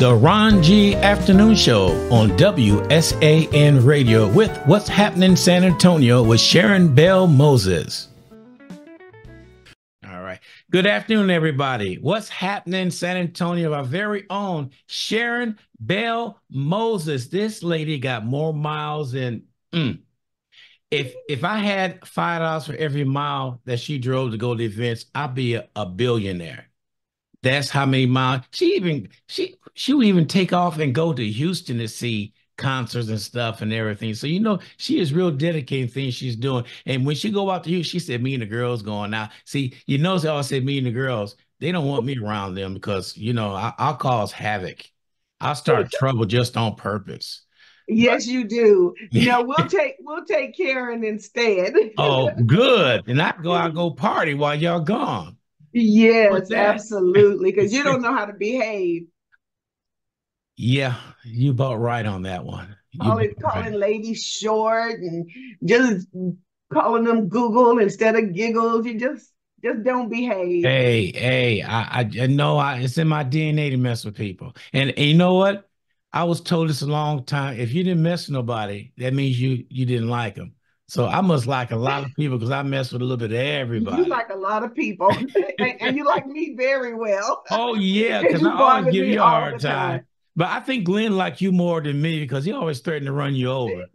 the Ron G Afternoon Show on WSAN Radio with What's Happening in San Antonio with Sharon Bell Moses. All right. Good afternoon, everybody. What's happening in San Antonio? Our very own Sharon Bell Moses. This lady got more miles than... If I had $5 for every mile that she drove to go to events, I'd be a billionaire. That's how many miles she would even take off and go to Houston to see concerts and stuff and everything. So she is real dedicated to things she's doing. And when she go out to Houston, she said, "Me and the girls going out." See, they always say me and the girls. They don't want me around them because I'll cause havoc. I'll start trouble just on purpose. Yes, you do. No, we'll take Karen instead. Oh, good. And I'll go party while y'all gone. Yes, absolutely. Because you don't know how to behave. Yeah, you about right on that one. Calling ladies short and just calling them Google instead of giggles. You just don't behave. Hey, I know it's in my DNA to mess with people. And you know what? I was told this a long time. If you didn't mess with nobody, that means you didn't like them. So I must like a lot of people because I mess with a little bit of everybody. You like a lot of people, and you like me very well. Oh yeah, because I always give you a hard time. But I think Glenn likes you more than me because he always threatened to run you over.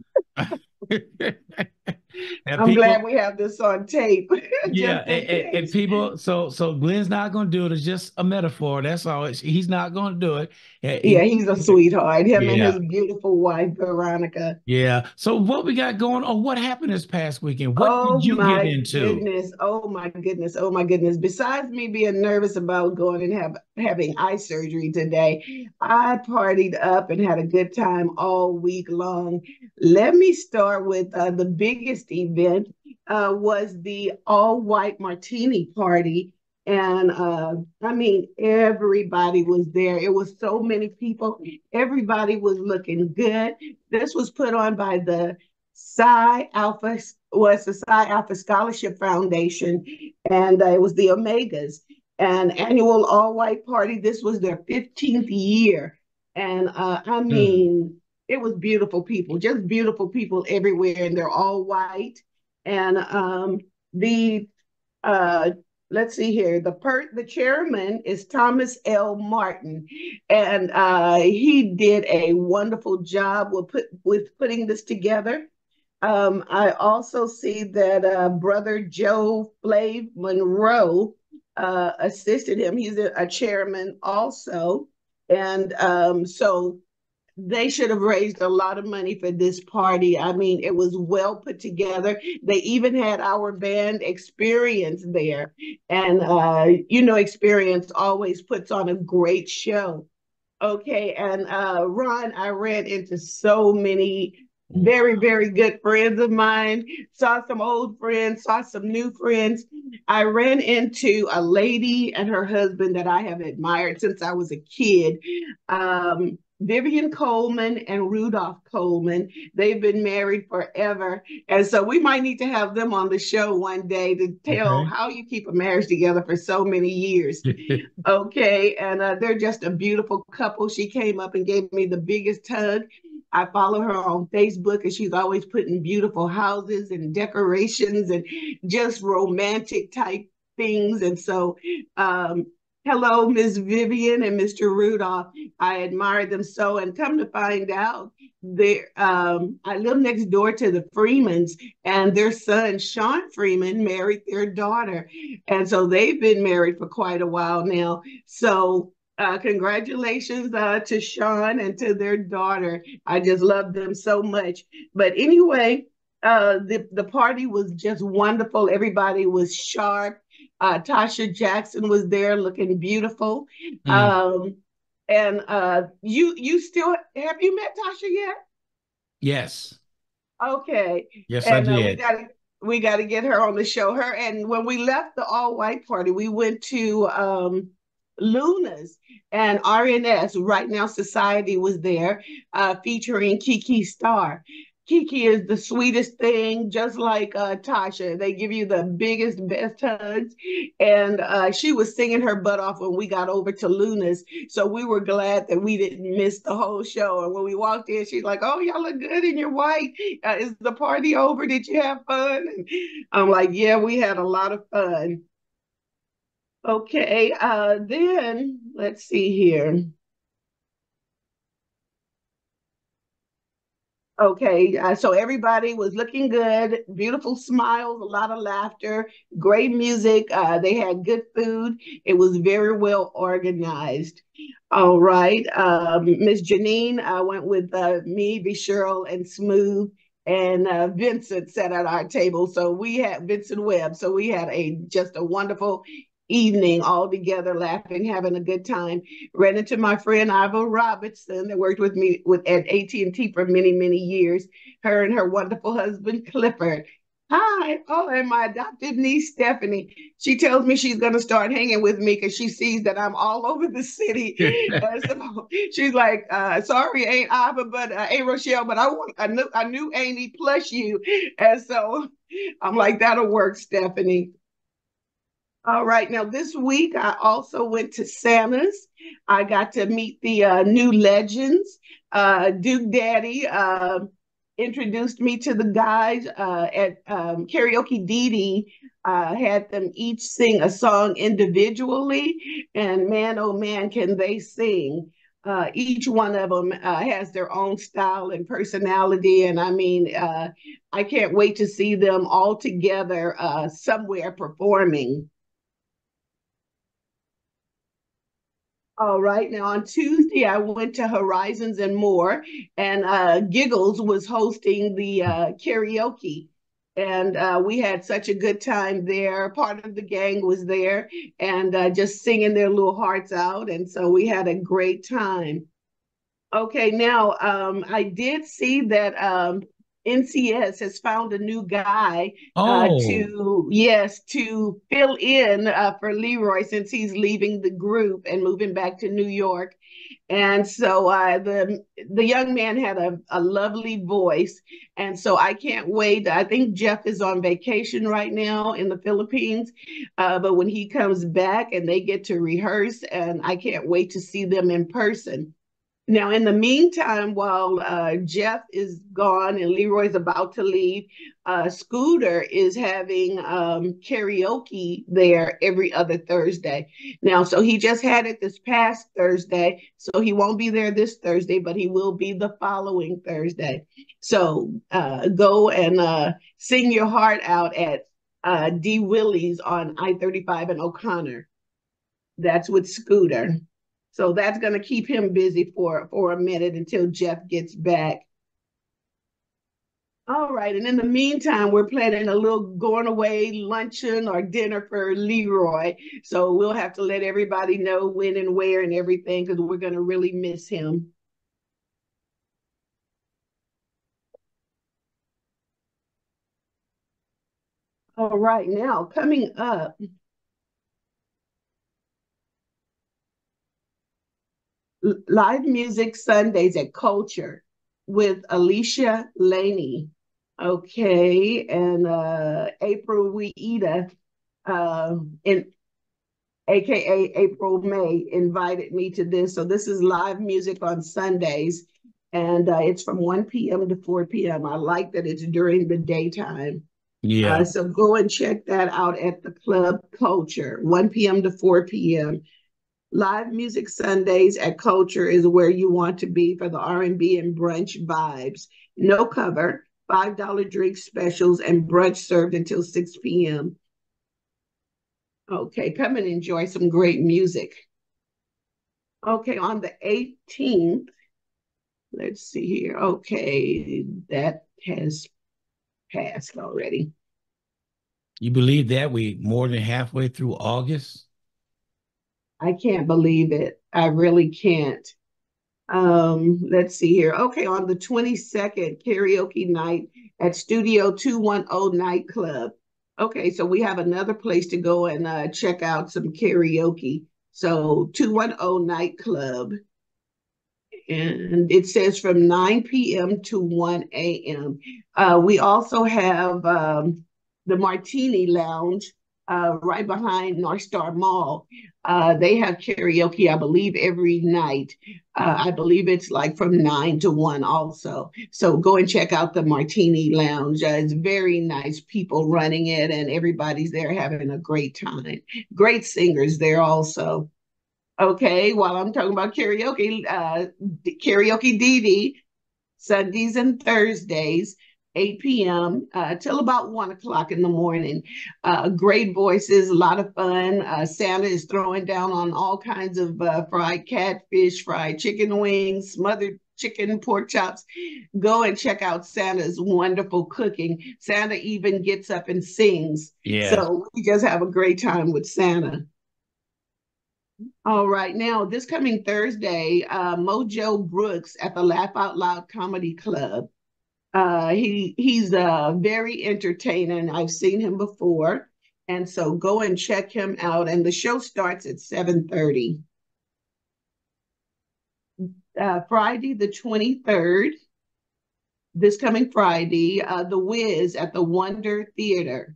I'm glad we have this on tape. Yeah, and people, so Glenn's not going to do it. It's just a metaphor. That's all. He's not going to do it. Yeah, he's a sweetheart. Him and his beautiful wife, Veronica. Yeah. So what we got going on? What happened this past weekend? What did you get into? Oh my goodness. Oh my goodness. Besides me being nervous about going and having eye surgery today, I partied up and had a good time all week long. Let me start with the biggest event was the all-white martini party. And I mean, everybody was there. It was so many people. Everybody was looking good. This was put on by the Psi Alpha Scholarship Foundation, and it was the Omegas, an annual all-white party. This was their 15th year. And I mean, it was beautiful people, just beautiful people everywhere, and they're all white. And let's see here. The chairman is Thomas L. Martin, and he did a wonderful job with putting this together. I also see that Brother Joe Flav Monroe assisted him. He's a chairman also, and so they should have raised a lot of money for this party. I mean, it was well put together. They even had our band Experience there. And, Experience always puts on a great show. Okay. And Ron, I ran into so many very, very good friends of mine, saw some old friends, saw some new friends. I ran into a lady and her husband that I have admired since I was a kid. Vivian Coleman and Rudolph Coleman. They've been married forever. And so we might need to have them on the show one day to tell how you keep a marriage together for so many years. Okay. And they're just a beautiful couple. She came up and gave me the biggest hug. I follow her on Facebook, and she's always putting beautiful houses and decorations and just romantic type things. And so, hello, Miss Vivian and Mr. Rudolph. I admire them so, and come to find out, I live next door to the Freemans, and their son, Sean Freeman, married their daughter. And so they've been married for quite a while now. So congratulations to Sean and to their daughter. I just love them so much. But anyway, the party was just wonderful. Everybody was sharp. Tasha Jackson was there looking beautiful. And you still, have you met Tasha yet? Yes. Okay. Yes, and, I did. We got to get her on the show. Her, and when we left the all-white party, we went to Luna's, and RNS, Right Now Society, was there featuring Kiki Starr. Kiki is the sweetest thing, just like Tasha. They give you the biggest, best hugs. And she was singing her butt off when we got over to Luna's. So we were glad that we didn't miss the whole show. And when we walked in, she's like, "Oh, y'all look good in your white. Is the party over? Did you have fun?" And I'm like, "Yeah, we had a lot of fun." Okay, then let's see here. Okay, so everybody was looking good, beautiful smiles, a lot of laughter, great music. They had good food. It was very well organized. All right, Miss Janine went with me, Cheryl, and Smooth, and Vincent sat at our table. So we had Vincent Webb. So we had a just a wonderful evening all together, laughing, having a good time. Ran into my friend Iva Robertson that worked with me at AT&T for many, many years. Her and her wonderful husband, Clifford. Hi. Oh, and my adopted niece, Stephanie. She tells me she's going to start hanging with me because she sees that I'm all over the city. So she's like, sorry, ain't Iva, but ain't Rochelle, but I want a new Amy plus you. And so I'm like, that'll work, Stephanie. All right. Now, this week, I also went to Santa's. I got to meet the new legends. Duke Daddy introduced me to the guys at Karaoke Dee had them each sing a song individually. And man, oh man, can they sing. Each one of them has their own style and personality. And I mean, I can't wait to see them all together somewhere performing. All right. Now on Tuesday, I went to Horizons and More, and Giggles was hosting the karaoke. And we had such a good time there. Part of the gang was there and just singing their little hearts out. And so we had a great time. Okay, now I did see that NCS has found a new guy Oh, to yes to fill in for Leroy since he's leaving the group and moving back to New York. And so the young man had a lovely voice, and so I can't wait. I think Jeff is on vacation right now in the Philippines, but when he comes back and they get to rehearse, and I can't wait to see them in person. Now, in the meantime, while Jeff is gone and Leroy's about to leave, Scooter is having karaoke there every other Thursday. Now, so he just had it this past Thursday, so he won't be there this Thursday, but he will be the following Thursday. So go and sing your heart out at D. Willie's on I-35 and O'Connor. That's with Scooter. So that's going to keep him busy for a minute until Jeff gets back. All right. And in the meantime, we're planning a little going away luncheon or dinner for Leroy. So we'll have to let everybody know when and where and everything because we're going to really miss him. All right. Now, coming up, live music Sundays at Culture with Alicia Laney. Okay. And April Weeda in aka April May, invited me to this. So this is live music on Sundays, and it's from 1 p.m. to 4 p.m. I like that it's during the daytime. yeah. So go and check that out at the Club Culture, 1 p.m. to 4 p.m. Live music Sundays at Culture is where you want to be for the R&B and brunch vibes. No cover, $5 drink specials, and brunch served until 6 p.m. Okay, come and enjoy some great music. Okay, on the 18th, let's see here. Okay, that has passed already. You believe that we more than halfway through August? I can't believe it. I really can't. Let's see here. Okay, on the 22nd, karaoke night at Studio 210 nightclub. Okay, so we have another place to go and check out some karaoke. So 210 nightclub. And it says from 9 p.m. to 1 a.m. We also have the Martini Lounge right behind North Star Mall. They have karaoke, I believe, every night. I believe it's like from 9 to 1 also. So go and check out the Martini Lounge. It's very nice people running it, and everybody's there having a great time. Great singers there also. Okay, while I'm talking about karaoke, Karaoke DD, Sundays and Thursdays, 8 p.m. Till about 1 o'clock in the morning. Great voices, a lot of fun. Santa is throwing down on all kinds of fried catfish, fried chicken wings, smothered chicken, pork chops. Go and check out Santa's wonderful cooking. Santa even gets up and sings. Yes. So we just have a great time with Santa. All right, now this coming Thursday, Mojo Brooks at the Laugh Out Loud Comedy Club. He's very entertaining. I've seen him before, and so go and check him out. And the show starts at 7:30. Friday the 23rd, this coming Friday, The Wiz at the Wonder Theater.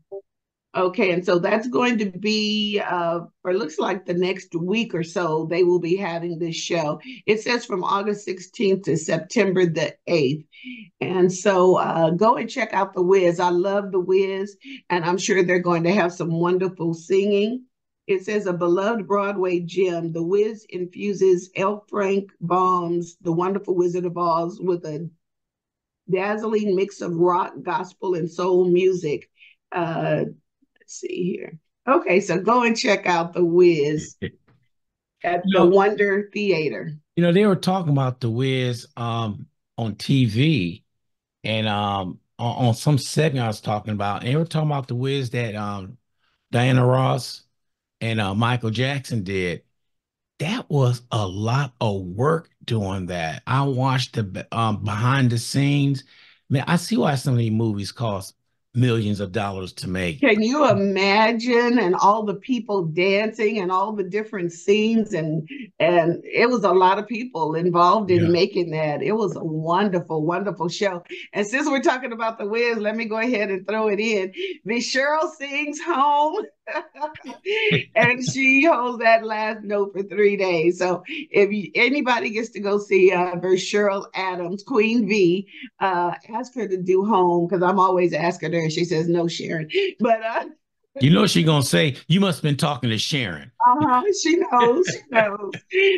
Okay, and so that's going to be for looks like the next week or so, they will be having this show. It says from August 16th to September the 8th. And so go and check out The Wiz. I love The Wiz, and I'm sure they're going to have some wonderful singing. It says a beloved Broadway gem. The Wiz infuses L. Frank Baum's The Wonderful Wizard of Oz with a dazzling mix of rock, gospel, and soul music. Let's see here. Okay, so go and check out The Wiz at You the know, Wonder Theater. they were talking about the Wiz on TV and on some segment I was talking about, and they were talking about the Wiz that Diana Ross and Michael Jackson did. That was a lot of work doing that. I watched the behind the scenes. Man, I see why some of these movies cost millions of dollars to make. Can you imagine and all the people dancing and all the different scenes and it was a lot of people involved in Yeah. making that. It was a wonderful, wonderful show. And since we're talking about the Wiz, let me go ahead and throw it in. Miss Cheryl sings home. And she holds that last note for 3 days. So if anybody gets to go see Miss Cheryl Adams, Queen V, ask her to do home because I'm always asking her and she says no, Sharon. But You know she gonna say, you must have been talking to Sharon. she knows, she knows.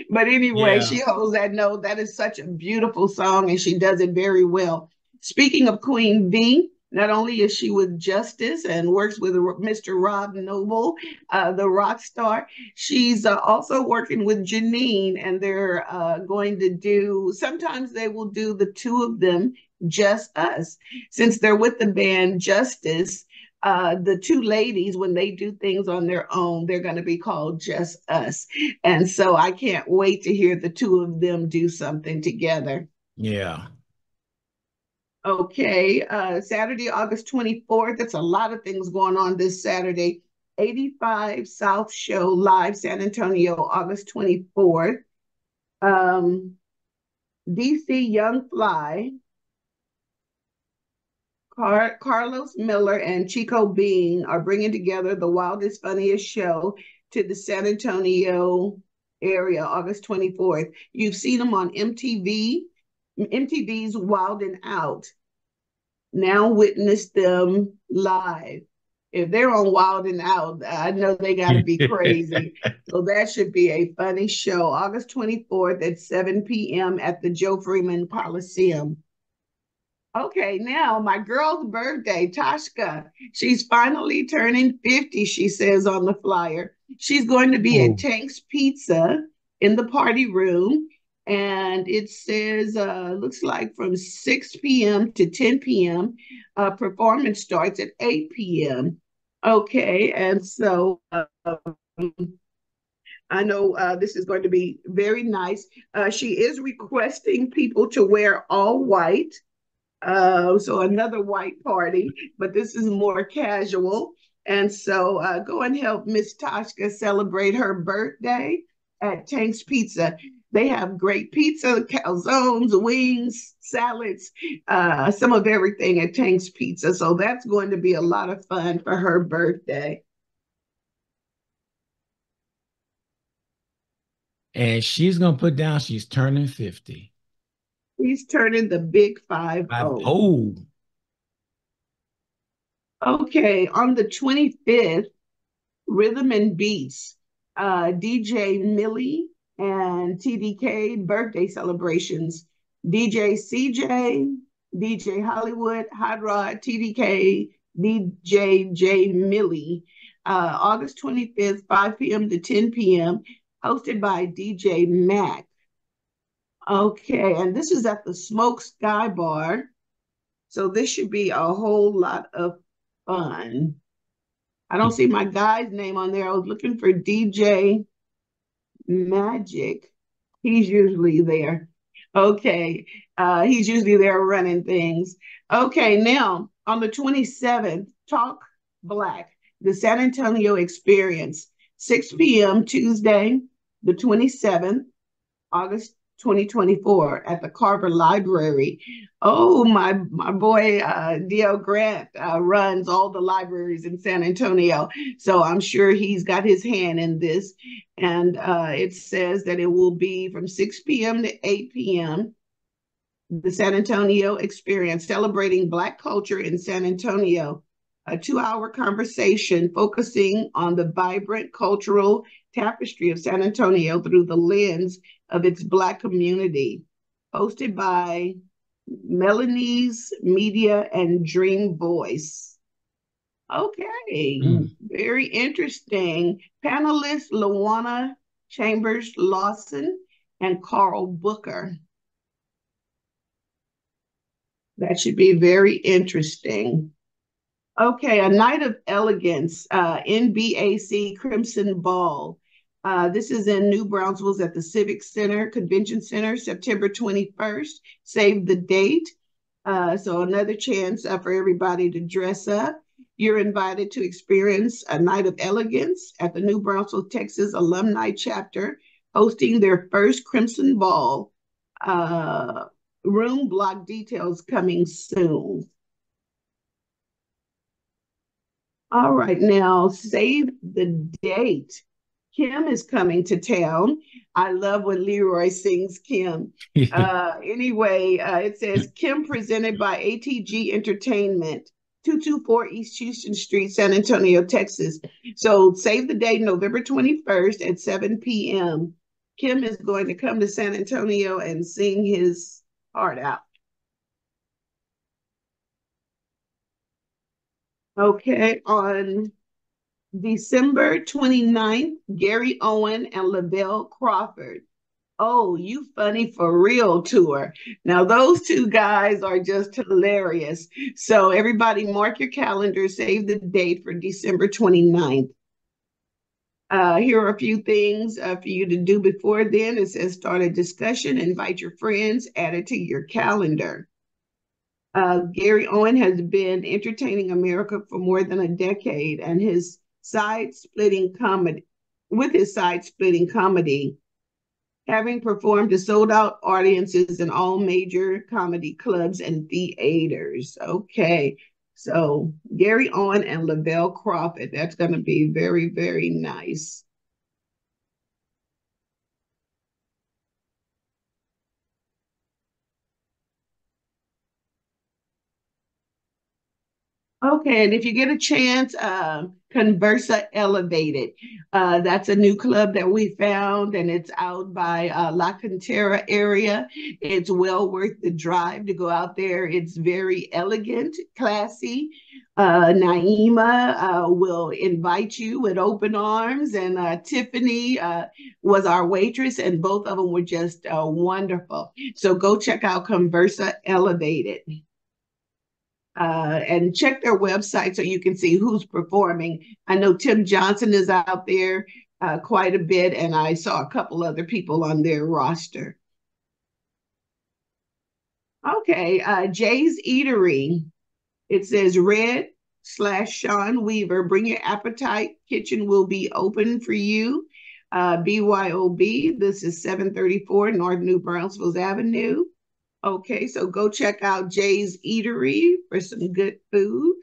But anyway, Yeah. she holds that note. That is such a beautiful song, and she does it very well. Speaking of Queen V, not only is she with Justice and works with Mr. Rob Noble, the rock star, she's also working with Janine, and they're going to do, sometimes they will do the two of them, just us. Since they're with the band Justice, the two ladies, when they do things on their own, they're going to be called Just Us. And so I can't wait to hear the two of them do something together. Yeah. Okay, Saturday, August 24th. That's a lot of things going on this Saturday. 85 South Show Live, San Antonio, August 24th. DC Young Fly, Carlos Miller, and Chico Bean are bringing together the wildest, funniest show to the San Antonio area, August 24th. You've seen them on MTV's Wild and Out. Now witness them live. If they're on Wild and Out, I know they got to be crazy. So that should be a funny show. August 24th at 7 p.m. at the Joe Freeman Coliseum. Okay, now my girl's birthday, Tashka. She's finally turning 50, she says on the flyer. She's going to be at Oh. Tank's Pizza in the party room. And it says, looks like from 6 p.m. to 10 p.m. Performance starts at 8 p.m. Okay, and so I know this is going to be very nice. She is requesting people to wear all white. So another white party, but this is more casual. And so go and help Miss Toshka celebrate her birthday at Tank's Pizza. They have great pizza, calzones, wings, salads, some of everything at Tank's Pizza. So that's going to be a lot of fun for her birthday. And she's gonna put down she's turning 50. He's turning the big 5 I've 0. oh Okay, on the 25th, Rhythm and Beats, DJ Millie and TDK birthday celebrations. DJ CJ, DJ Hollywood, Hot Rod, TDK, DJ J Millie. August 25th, 5 p.m. to 10 p.m., hosted by DJ Mac. Okay, and this is at the Smoke Sky Bar. So this should be a whole lot of fun. I don't see my guy's name on there. I was looking for DJ Magic. He's usually there. Okay. He's usually there running things. Okay, now on the 27th, Talk Black, the San Antonio Experience, 6 p.m. Tuesday, the 27th. August 2024 at the Carver Library. Oh, my boy D.L. Grant runs all the libraries in San Antonio. So I'm sure he's got his hand in this. And it says that it will be from 6 p.m. to 8 p.m. The San Antonio Experience, celebrating Black culture in San Antonio. A 2 hour conversation focusing on the vibrant cultural tapestry of San Antonio through the lens of its Black community. Hosted by Melanie's Media and Dream Voice. Okay, mm. very interesting. Panelists Lawana Chambers Lawson and Carl Booker. That should be very interesting. Okay, a night of elegance, NBAC Crimson Ball. This is in New Brownsville at the Civic Center, Convention Center, September 21st. Save the date. So another chance for everybody to dress up. You're invited to experience a night of elegance at the New Brownsville, Texas Alumni Chapter, hosting their first Crimson Ball. Room block details coming soon. All right, now save the date. Kim is coming to town. I love when Leroy sings Kim. It says Kim presented by ATG Entertainment, 224 East Houston Street, San Antonio, Texas. So save the date, November 21st at 7 p.m. Kim is going to come to San Antonio and sing his heart out. Okay, on December 29th, Gary Owen and Lavelle Crawford. Oh, You Funny for Real tour. Now, those two guys are just hilarious. So, everybody, mark your calendar, save the date for December 29th. Here are a few things for you to do before then. It says start a discussion, invite your friends, add it to your calendar. Gary Owen has been entertaining America for more than a decade, and his side-splitting comedy, having performed to sold-out audiences in all major comedy clubs and theaters. Okay, so Gary Owen and Lavelle Crawford, that's going to be very, very nice. Okay, and if you get a chance, Conversa Elevated. That's a new club that we found, and it's out by La Cantera area. It's well worth the drive to go out there. It's very elegant, classy. Naima will invite you with open arms, and Tiffany was our waitress, and both of them were just wonderful. So go check out Conversa Elevated. And check their website so you can see who's performing. I know Tim Johnson is out there quite a bit, and I saw a couple other people on their roster. Okay, Jay's Eatery. It says Red/Sean Weaver. Bring your appetite. Kitchen will be open for you. BYOB. This is 734 North New Braunfels Avenue. Okay, so go check out Jay's Eatery for some good food.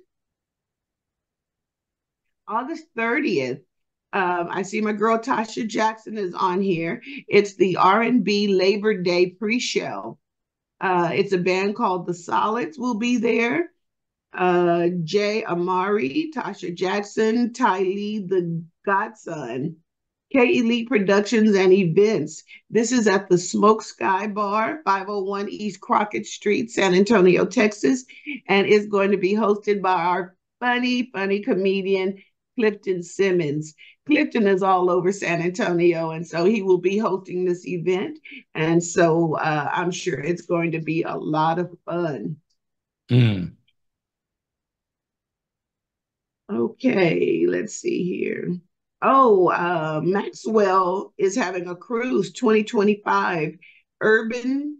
August 30th. I see my girl Tasha Jackson is on here. It's the R&B Labor Day pre-show. It's a band called The Solids will be there. Jay Amari, Tasha Jackson, Ty Lee, the Godson, K Elite Productions and Events. This is at the Smoke Sky Bar, 501 East Crockett Street, San Antonio, Texas, and it's going to be hosted by our funny comedian, Clifton Simmons. Clifton is all over San Antonio, and so he will be hosting this event. And so I'm sure it's going to be a lot of fun. Mm. Okay, let's see here. Oh, Maxwell is having a cruise 2025 urban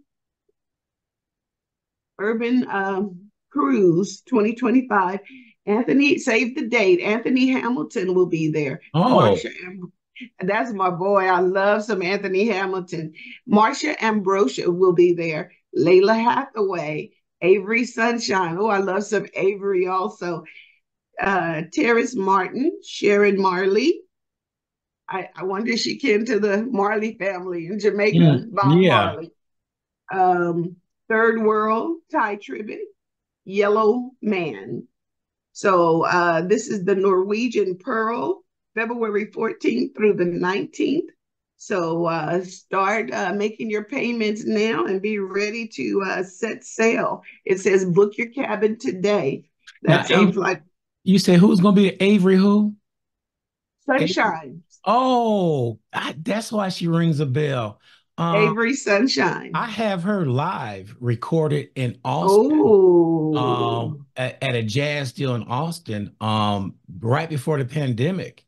cruise 2025. Anthony, save the date. Anthony Hamilton will be there. Oh, Marsha, that's my boy. I love some Anthony Hamilton. Marsha Ambrosia will be there. Layla Hathaway, Avery Sunshine. Oh, I love some Avery also. Terrace Martin, Sharon Marley. I wonder if she kin to the Marley family in Jamaica, Bob yeah. Marley. Um, Third World, Ty Tribbett, Yellow Man. So this is the Norwegian Pearl, February 14th through the 19th. So start making your payments now and be ready to set sail. It says book your cabin today. Now, That sounds like you say who's going to be Avery who? Avery. sunshine. Oh, that's why she rings a bell. Um, Avery I Sunshine. have her live recorded in Austin, Oh, at a jazz deal in Austin, right before the pandemic.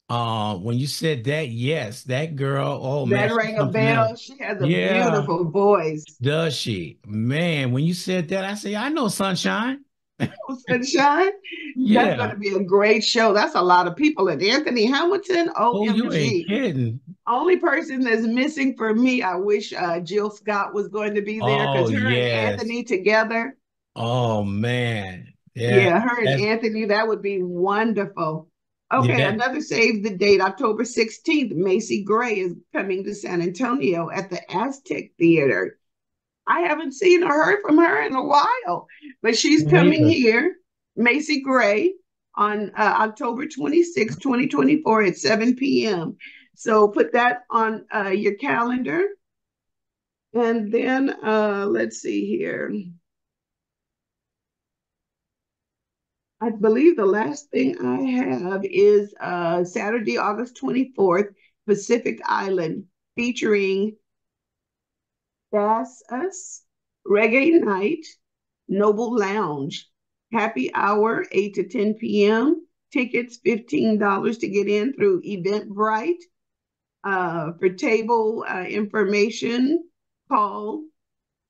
When you said that, yes, that girl, oh man, that she's rang a something else. bell. She has a Yeah, beautiful voice. does she? Man, when you said that, I say, I know Sunshine. Oh, Sunshine. That's going Yeah. to be a great show. That's a lot of people. And Anthony Hamilton, Oh, you ain't OMG. kidding. Only person that's missing for me, I wish Jill Scott was going to be there Oh, because her and yes. Anthony together, Oh man. Yeah. yeah, her and That's Anthony, that would be wonderful. yeah, Okay, that another save the date, October 16th. Macy Gray is coming to San Antonio at the Aztec Theater. I haven't seen or heard from her in a while, but she's me coming either. here, Macy Gray, on October 26, 2024 at 7 p.m. So put that on your calendar. And then let's see here. I believe the last thing I have is Saturday, August 24th, Pacific Island, featuring That's Us, Reggae Night, Noble Lounge, happy hour, 8 to 10 p.m. Tickets, $15 to get in through Eventbrite. For table information, call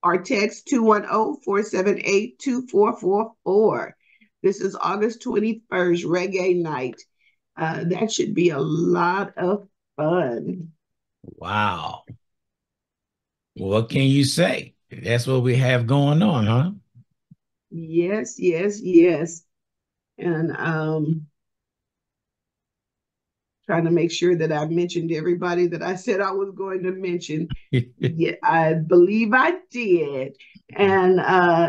or text 210-478-2444. This is August 21st, Reggae Night. That should be a lot of fun. Wow. What can you say? That's what we have going on, huh? Yes. And trying to make sure that I mentioned everybody that I said I was going to mention. Yeah, I believe I did. And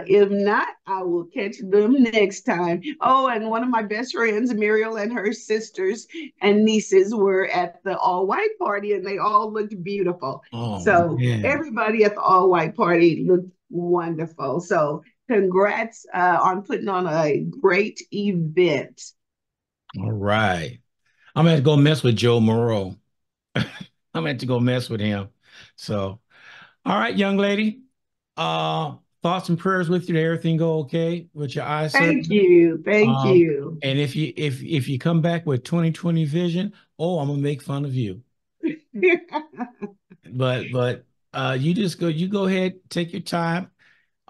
if not, I will catch them next time. Oh, and one of my best friends, Muriel, and her sisters and nieces were at the all white party and they all looked beautiful. Oh So man. everybody at the all white party looked wonderful. So congrats on putting on a great event. All right. I'm gonna have to go mess with Joe Moreau. I'm gonna have to go mess with him. So, all right, young lady. Thoughts and prayers with you that everything go okay with your eye Thank surgery. you. Thank Um, you. and if you come back with 2020 vision, oh, I'm gonna make fun of you. But you just go ahead, take your time.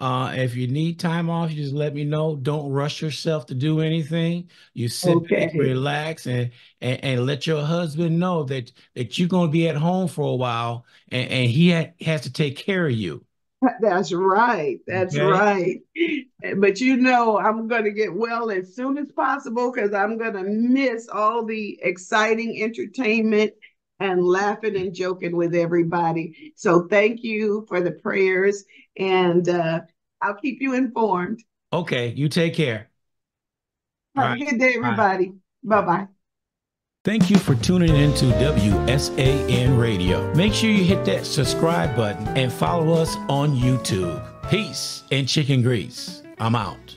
If you need time off, you just let me know. Don't rush yourself to do anything. You sit back, Okay. relax, and let your husband know that you're going to be at home for a while, and has to take care of you. That's right. That's Okay. right. But I'm going to get well as soon as possible because I'm going to miss all the exciting entertainment and laughing and joking with everybody. So thank you for the prayers, and I'll keep you informed. Okay. You take care. All Have a right. good day, Bye. everybody. Bye Bye. bye. Thank you for tuning into WSAN Radio. Make sure you hit that subscribe button and follow us on YouTube. Peace and chicken grease. I'm out.